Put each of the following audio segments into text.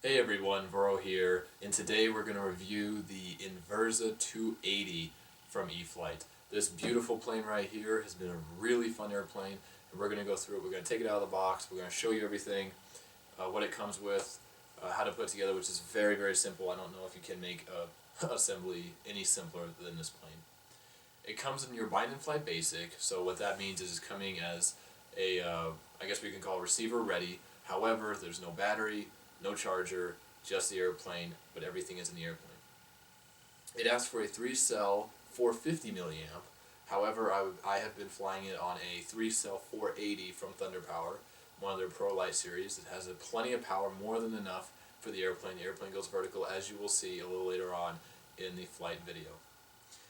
Hey everyone, Voro here, and today we're going to review the Inverza 280 from E-Flite. This beautiful plane right here has been a really fun airplane, and we're going to go through it. We're going to take it out of the box, we're going to show you everything, what it comes with, how to put it together, which is very, very simple. I don't know if you can make a assembly any simpler than this plane. It comes in your bind and fly basic, so what that means is it's coming as a, I guess we can call it receiver ready. However, there's no battery, no charger, just the airplane, but everything is in the airplane. It asks for a 3-cell 450 milliamp. However, I have been flying it on a 3-cell 480 from Thunder Power, one of their Pro Light series. It has plenty of power, more than enough for the airplane. The airplane goes vertical, as you will see a little later on in the flight video.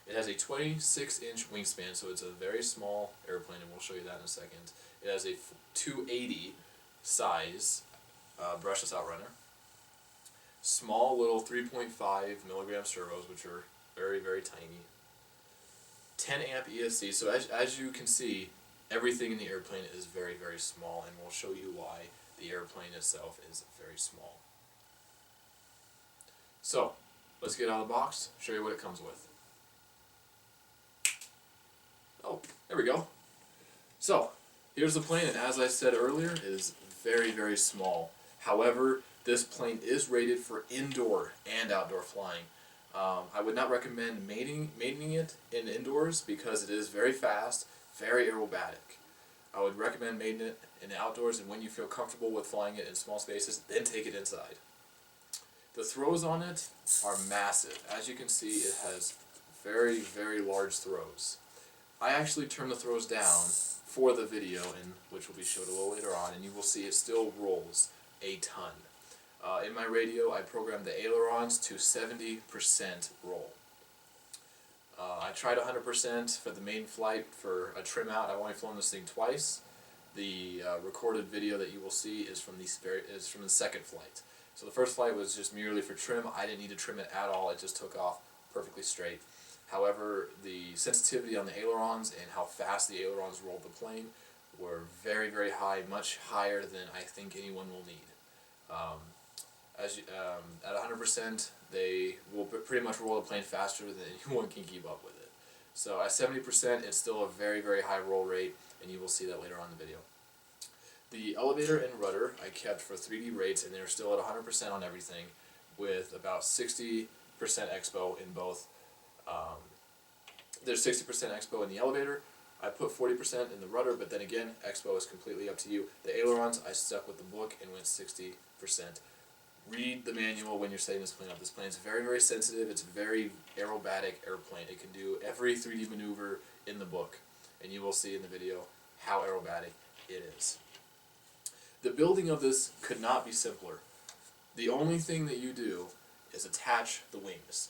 It has a 26-inch wingspan, so it's a very small airplane, and we'll show you that in a second. It has a 280 size brushless outrunner. Small little 3.5 milligram servos, which are very, very tiny. 10 amp ESC, so as you can see, everything in the airplane is very, very small, and we'll show you why the airplane itself is very small. So, let's get out of the box, show you what it comes with. Oh, there we go. So, here's the plane, and as I said earlier, it is very, very small. However, this plane is rated for indoor and outdoor flying. I would not recommend mating it in indoors because it is very fast, very aerobatic. I would recommend mating it in the outdoors, and when you feel comfortable with flying it in small spaces, then take it inside. The throws on it are massive. As you can see, it has very, very large throws. I actually turned the throws down for the video, which will be showed a little later on, and you will see it still rolls a ton. In my radio, I programmed the Ailerons to 70% roll. I tried 100% for the main flight for a trim out. I've only flown this thing twice. The recorded video that you will see is from the second flight. So the first flight was just merely for trim. I didn't need to trim it at all. It just took off perfectly straight. However, the sensitivity on the ailerons and how fast the ailerons rolled the plane were very, very high, much higher than I think anyone will need. At 100%, they will pretty much roll the plane faster than anyone can keep up with it. So at 70%, it's still a very, very high roll rate, and you will see that later on in the video. The elevator and rudder I kept for 3D rates, and they're still at 100% on everything, with about 60% expo in both. There's 60% expo in the elevator. I put 40% in the rudder, but then again, expo is completely up to you. The ailerons, I stuck with the book and went 60%. Read the manual when you're setting this plane up. This plane is very, very sensitive. It's a very aerobatic airplane. It can do every 3D maneuver in the book, and you will see in the video how aerobatic it is. The building of this could not be simpler. The only thing that you do is attach the wings.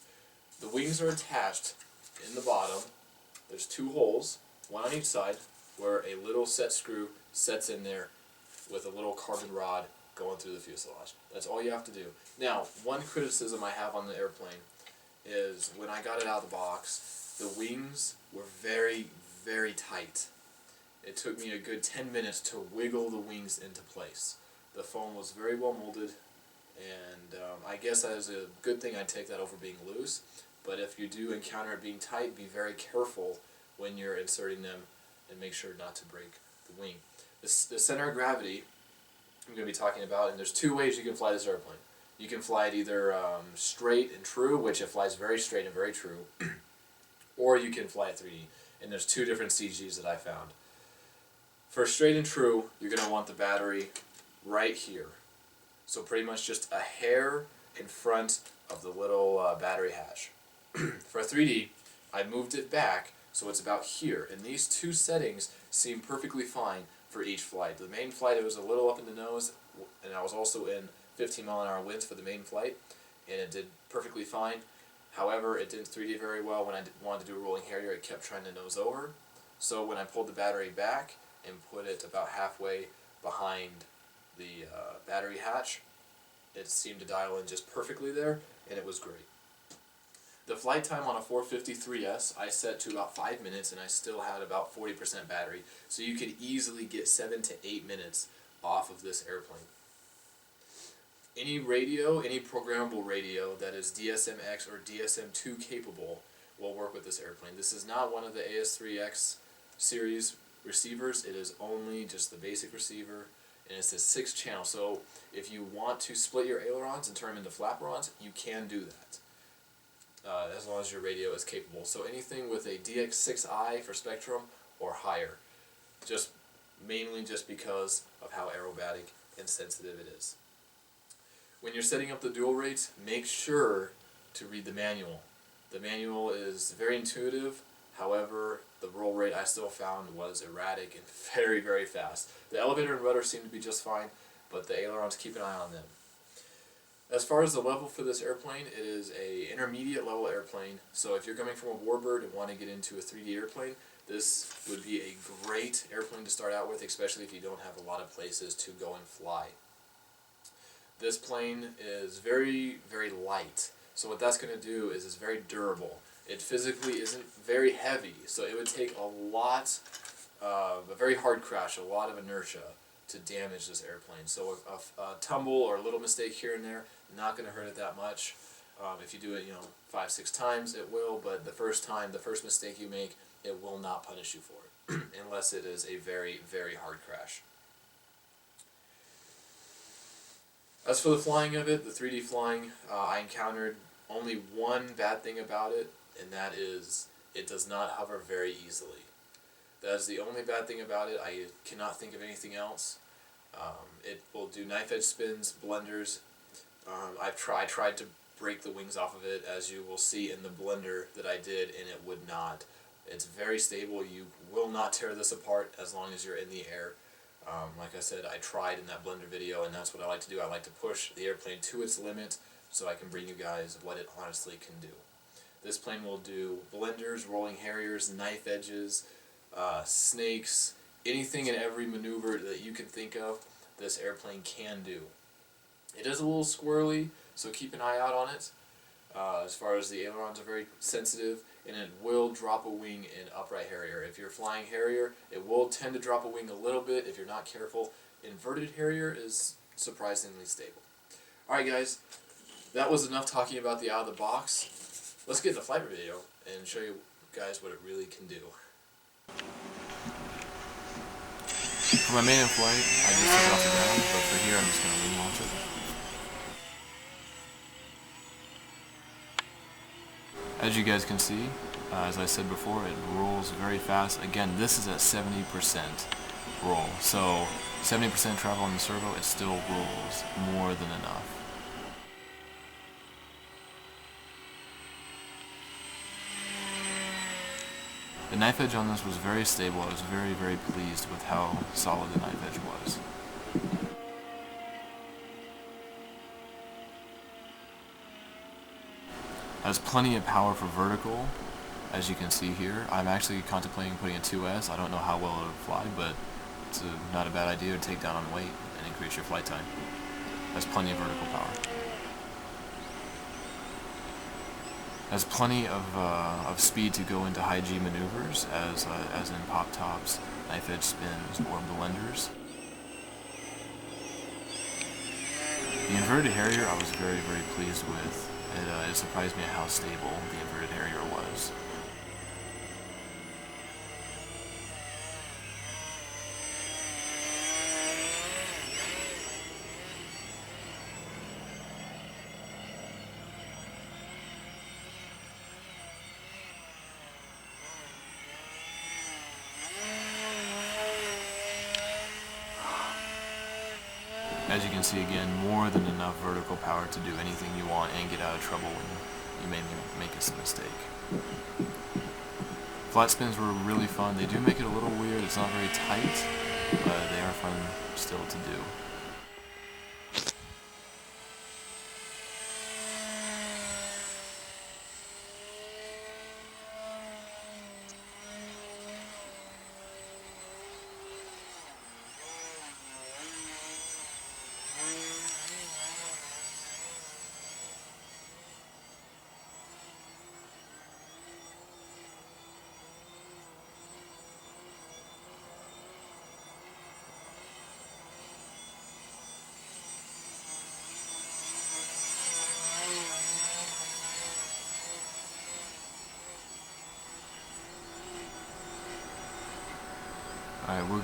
The wings are attached in the bottom. There's 2 holes, one on each side, where a little set screw sets in there with a little carbon rod going through the fuselage. That's all you have to do. Now, one criticism I have on the airplane is when I got it out of the box, the wings were very, very tight. It took me a good 10 minutes to wiggle the wings into place. The foam was very well molded, and I guess that is a good thing. I'd take that over being loose, but if you do encounter it being tight, be very careful when you're inserting them and make sure not to break the wing. The center of gravity I'm going to be talking about, and there's 2 ways you can fly this airplane. You can fly it either straight and true, which it flies very straight and very true, or you can fly it 3D, and there's 2 different CGs that I found. For straight and true, you're going to want the battery right here. So pretty much just a hair in front of the little battery hatch. For 3D, I moved it back so it's about here, and these 2 settings seem perfectly fine for each flight. The main flight, it was a little up in the nose, and I was also in 15-mile-an-hour winds for the main flight, and it did perfectly fine. However, it didn't 3D very well. When I wanted to do a rolling Harrier, it kept trying to nose over. So when I pulled the battery back and put it about halfway behind the battery hatch, it seemed to dial in just perfectly there, and it was great. The flight time on a 453S I set to about 5 minutes, and I still had about 40% battery, so you could easily get 7 to 8 minutes off of this airplane. Any radio, any programmable radio that is DSM-X or DSM-2 capable will work with this airplane. This is not one of the AS3X series receivers. It is only just the basic receiver, and it's a 6-channel. So if you want to split your ailerons and turn them into flaperons, you can do that, as long as your radio is capable. So anything with a DX6I for Spectrum or higher, mainly just because of how aerobatic and sensitive it is. When you're setting up the dual rates, make sure to read the manual. The manual is very intuitive, however, the roll rate I still found was erratic and very, very fast. The elevator and rudder seem to be just fine, but the ailerons, keep an eye on them. As far as the level for this airplane, it is a intermediate level airplane, so if you're coming from a warbird and want to get into a 3D airplane, this would be a great airplane to start out with, especially if you don't have a lot of places to go and fly. This plane is very, very light, so what that's going to do is it's very durable. It physically isn't very heavy, so it would take a very hard crash, a lot of inertia to damage this airplane. So a tumble or a little mistake here and there, not going to hurt it that much. If you do it, 5-6 times, it will, but the first mistake you make, it will not punish you for it, unless it is a very, very hard crash. As for the flying of it, the 3D flying, I encountered only one bad thing about it, and that is it does not hover very easily. That is the only bad thing about it. I cannot think of anything else. It will do knife edge spins, blenders. I tried to break the wings off of it, as you will see in the blender that I did, and it would not. It's very stable. You will not tear this apart as long as you're in the air. Like I said, I tried in that blender video, and that's what I like to do. I like to push the airplane to its limit so I can bring you guys what it honestly can do. This plane will do blenders, rolling harriers, knife edges, snakes, anything and every maneuver that you can think of, this airplane can do. It is a little squirrely, so keep an eye out on it. As far as the ailerons are very sensitive, and it will drop a wing in upright Harrier. If you're flying Harrier, it will tend to drop a wing a little bit if you're not careful. Inverted Harrier is surprisingly stable. Alright guys, that was enough talking about the out of the box. Let's get in the flight video and show you guys what it really can do. For my main in flight, I just took it off the ground, but for here I'm just going to wing launch it. As you guys can see, as I said before, it rolls very fast. Again, this is at 70% roll, so 70% travel on the servo, it still rolls more than enough. The knife edge on this was very stable. I was very, very pleased with how solid the knife edge was. Has plenty of power for vertical, as you can see here. I'm actually contemplating putting a 2S. I don't know how well it would fly, but it's not a bad idea to take down on weight and increase your flight time. Has plenty of vertical power. Has plenty of speed to go into high G maneuvers, as in pop tops, knife edge spins, or blenders. The inverted Harrier I was very, very pleased with. It surprised me at how stable the inverted Harrier was. As you can see, again, more than enough vertical power to do anything you want and get out of trouble when you may make a mistake. Flat spins were really fun. They do make it a little weird. It's not very tight, but they are fun still to do.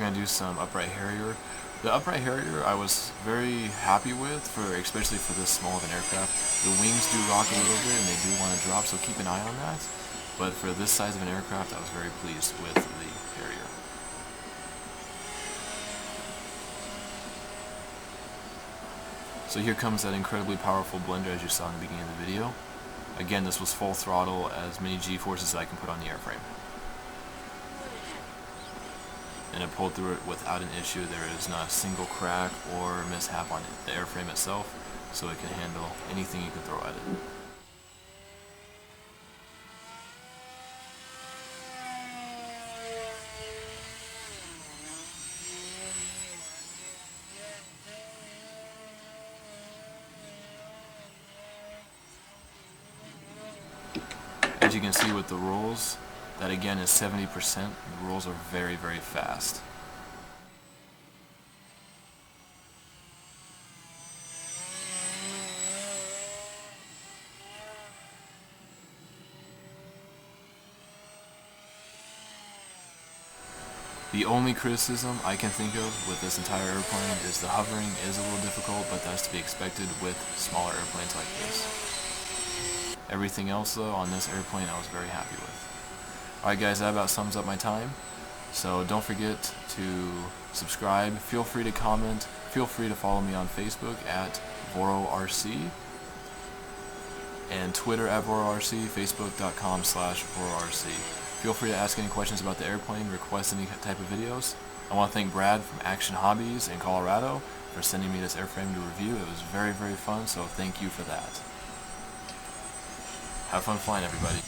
going to do some upright Harrier. The upright Harrier I was very happy with, especially for this small of an aircraft. The wings do rock a little bit and they do want to drop, so keep an eye on that. But for this size of an aircraft, I was very pleased with the Harrier. So here comes that incredibly powerful blender as you saw in the beginning of the video. Again, this was full throttle, as many G-forces as I can put on the airframe. And it pulled through it without an issue. There is not a single crack or mishap on the airframe itself, so it can handle anything you can throw at it. As you can see with the rolls, that again is 70%. The rolls are very, very fast. The only criticism I can think of with this entire airplane is the hovering is a little difficult, but that's to be expected with smaller airplanes like this. Everything else though on this airplane I was very happy with. Alright guys, that about sums up my time. So don't forget to subscribe, feel free to comment, feel free to follow me on Facebook at VoroRC and Twitter at VoroRC, Facebook.com/VoroRC. Feel free to ask any questions about the airplane, request any type of videos. I want to thank Brad from Action Hobbies in Colorado for sending me this airframe to review. It was very, very fun, so thank you for that. Have fun flying, everybody.